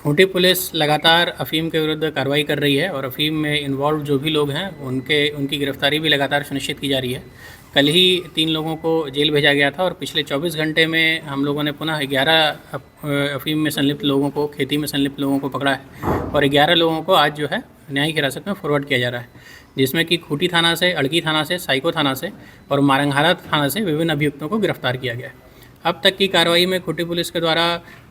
Khunti police लगातार अफ़ीम के विरुद्ध कार्रवाई कर रही है और अफ़ीम में इन्वॉल्व जो भी लोग हैं उनकी गिरफ्तारी भी लगातार सुनिश्चित की जा रही है। कल ही 3 लोगों को जेल भेजा गया था और पिछले 24 घंटे में हम लोगों ने पुनः 11 अफ़ीम में संलिप्त लोगों को, खेती में संलिप्त लोगों को पकड़ा है और 11 लोगों को आज जो है न्यायिक हिरासत में फॉरवर्ड किया जा रहा है, जिसमें कि खूंटी थाना से, अड़की थाना से, साइको थाना से और मारंगहारा थाना से विभिन्न अभियुक्तों को गिरफ्तार किया गया है। अब तक की कार्रवाई में खूंटी पुलिस के द्वारा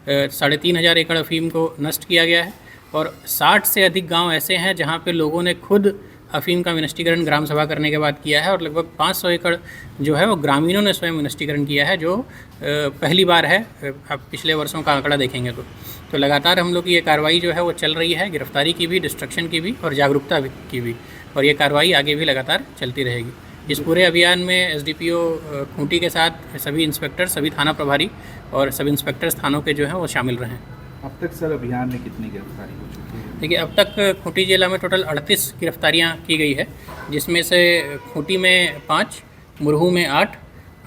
3,500 एकड़ अफ़ीम को नष्ट किया गया है और 60 से अधिक गांव ऐसे हैं जहां पे लोगों ने खुद अफ़ीम का विनिष्टीकरण ग्राम सभा करने के बाद किया है और लगभग 500 एकड़ जो है वो ग्रामीणों ने स्वयं विनिष्टीकरण किया है, जो पहली बार है। अब पिछले वर्षों का आंकड़ा देखेंगे तो लगातार हम लोग की ये कार्रवाई जो है वो चल रही है, गिरफ्तारी की भी, डिस्ट्रक्शन की भी और जागरूकता की भी, और ये कार्रवाई आगे भी लगातार चलती रहेगी। इस पूरे अभियान में एसडीपीओ खूंटी के साथ सभी इंस्पेक्टर, सभी थाना प्रभारी और सब इंस्पेक्टर्स थानों के जो हैं वो शामिल रहे। अब तक सर अभियान में कितनी गिरफ्तारी हो चुकी है? देखिए, अब तक खूंटी जिला में टोटल 38 गिरफ्तारियां की गई है, जिसमें से खूंटी में 5, मुरहू में 8,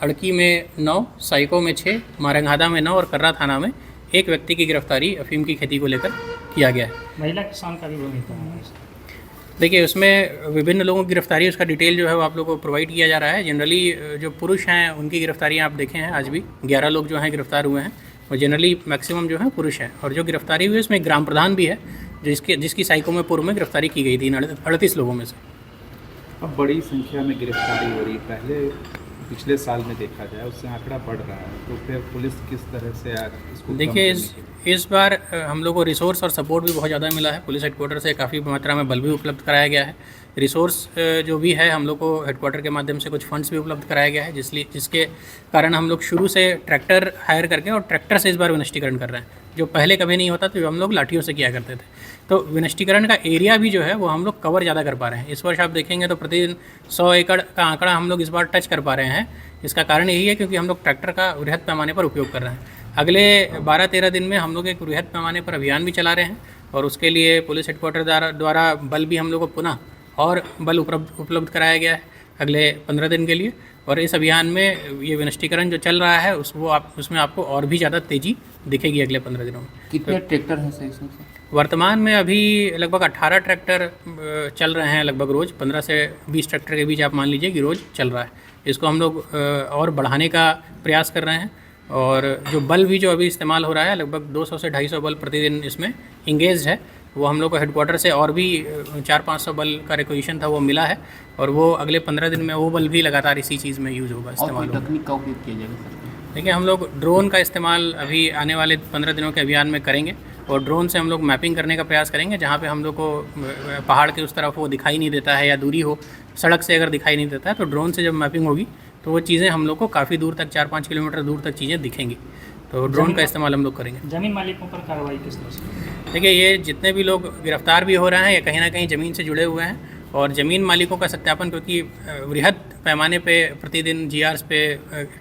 अड़की में 9, साइको में 6, मारंगहादा में 9 और कर्रा थाना में 1 व्यक्ति की गिरफ्तारी अफ़ीम की खेती को लेकर किया गया है। महिला किसान का भी भूमिका है। देखिए, उसमें विभिन्न लोगों की गिरफ्तारी, उसका डिटेल जो है वो आप लोगों को प्रोवाइड किया जा रहा है। जनरली जो पुरुष हैं उनकी गिरफ्तारियां आप देखें हैं, आज भी 11 लोग जो हैं गिरफ्तार हुए हैं और जनरली मैक्सिमम जो है पुरुष हैं। और जो गिरफ्तारी हुई है उसमें ग्राम प्रधान भी है जिसकी साइको में पूर्व में गिरफ्तारी की गई थी 38 लोगों में से। अब बड़ी संख्या में गिरफ्तारी हो रही है, पिछले साल में देखा जाए उससे आंकड़ा बढ़ रहा है, तो फिर पुलिस किस तरह से इसको देखिए, इस बार हम लोग को रिसोर्स और सपोर्ट भी बहुत ज़्यादा मिला है। पुलिस हेडक्वार्टर से काफ़ी मात्रा में बल भी उपलब्ध कराया गया है। रिसोर्स जो भी है हम लोग को हेडक्वार्टर के माध्यम से कुछ फंड्स भी उपलब्ध कराया गया है, जिसके कारण हम लोग शुरू से ट्रैक्टर हायर करके और ट्रैक्टर से इस बार विनिष्टीकरण कर रहे हैं, जो पहले कभी नहीं होता तो हम लोग लाठियों से किया करते थे। तो विनिष्टीकरण का एरिया भी जो है वो हम लोग कवर ज़्यादा कर पा रहे हैं। इस वर्ष आप देखेंगे तो प्रतिदिन 100 एकड़ का आंकड़ा हम लोग इस बार टच कर पा रहे हैं। इसका कारण यही है क्योंकि हम लोग ट्रैक्टर का वृहद पैमाने पर उपयोग कर रहे हैं। अगले 12-13 दिन में हम लोग एक वृहद पैमाने पर अभियान भी चला रहे हैं और उसके लिए पुलिस हेडक्वार्टर द्वारा बल भी हम लोग को पुनः और बल उपलब्ध कराया गया है अगले 15 दिन के लिए। और इस अभियान में ये विनिष्टीकरण जो चल रहा है उसमें आपको और भी ज़्यादा तेज़ी दिखेगी अगले 15 दिनों में। कितने ट्रैक्टर हैं सर इसमें? वर्तमान में अभी लगभग 18 ट्रैक्टर चल रहे हैं, लगभग रोज़ 15 से 20 ट्रैक्टर के बीच आप मान लीजिए कि रोज़ चल रहा है। इसको हम लोग और बढ़ाने का प्रयास कर रहे हैं और जो बल भी जो अभी इस्तेमाल हो रहा है, लगभग 200 से 250 बल प्रतिदिन इसमें इंगेज है। वो हम लोग को हेडक्वार्टर से और भी 400-500 बल का रिक्वेशन था, वो मिला है और वो अगले 15 दिन में वो बल भी लगातार इसी चीज़ में यूज़ होगा, इस्तेमाल होगा। तकनीक का उपयोग किया जाएगा सर? देखिए, हम लोग ड्रोन का इस्तेमाल अभी आने वाले 15 दिनों के अभियान में करेंगे और ड्रोन से हम लोग मैपिंग करने का प्रयास करेंगे। जहाँ पे हम लोग को पहाड़ के उस तरफ वो दिखाई नहीं देता है या दूरी हो, सड़क से अगर दिखाई नहीं देता है तो ड्रोन से जब मैपिंग होगी तो वो चीज़ें हम लोग को काफ़ी दूर तक, 4-5 किलोमीटर दूर तक चीज़ें दिखेंगी। तो ड्रोन का इस्तेमाल हम लोग करेंगे। जमीन मालिकों पर कार्रवाई किस तरह से? देखिए, ये जितने भी लोग गिरफ्तार भी हो रहे हैं ये कहीं ना कहीं ज़मीन से जुड़े हुए हैं और ज़मीन मालिकों का सत्यापन, क्योंकि वृहद पैमाने पे प्रतिदिन जीआर पे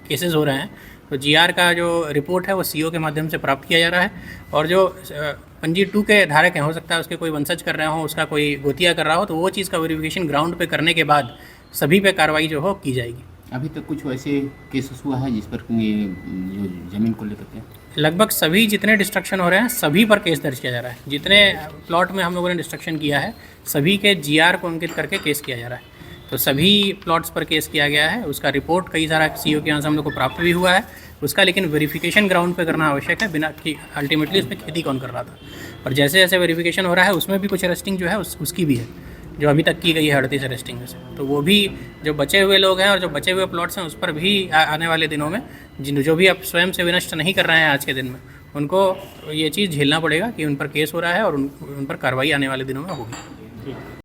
केसेस हो रहे हैं, तो जीआर का जो रिपोर्ट है वो सीओ के माध्यम से प्राप्त किया जा रहा है और जो पंजी 2 के धारक हैं, हो सकता है उसके कोई वंशज कर रहे हो, उसका कोई गोतिया कर रहा हो, तो वो चीज़ का वेरिफिकेशन ग्राउंड पे करने के बाद सभी पे कार्रवाई जो हो की जाएगी। अभी तक कुछ वैसे केसेस हुआ है जिस पर ये जो ज़मीन को लेकर के? लगभग सभी जितने डिस्ट्रक्शन हो रहे हैं सभी पर केस दर्ज किया जा रहा है। जितने प्लॉट में हम लोगों ने डिस्ट्रक्शन किया है सभी के जीआर को अंकित करके केस किया जा रहा है। तो सभी प्लॉट्स पर केस किया गया है, उसका रिपोर्ट कई सारा सीओ के यहाँ से हम लोग को प्राप्त भी हुआ है उसका, लेकिन वेरिफिकेशन ग्राउंड पे करना आवश्यक है, बिना कि अल्टीमेटली उस पर खेती कौन कर रहा था। और जैसे जैसे वेरिफिकेशन हो रहा है उसमें भी कुछ अरेस्टिंग जो है उसकी भी है, जो अभी तक की गई है 38 अरेस्टिंग में से। तो वो भी जो बचे हुए लोग हैं और जो बचे हुए प्लॉट्स हैं उस पर भी आने वाले दिनों में जो भी आप स्वयं से विनष्ट नहीं कर रहे हैं आज के दिन में, उनको ये चीज़ झेलना पड़ेगा कि उन पर केस हो रहा है और उन पर कार्रवाई आने वाले दिनों में होगी।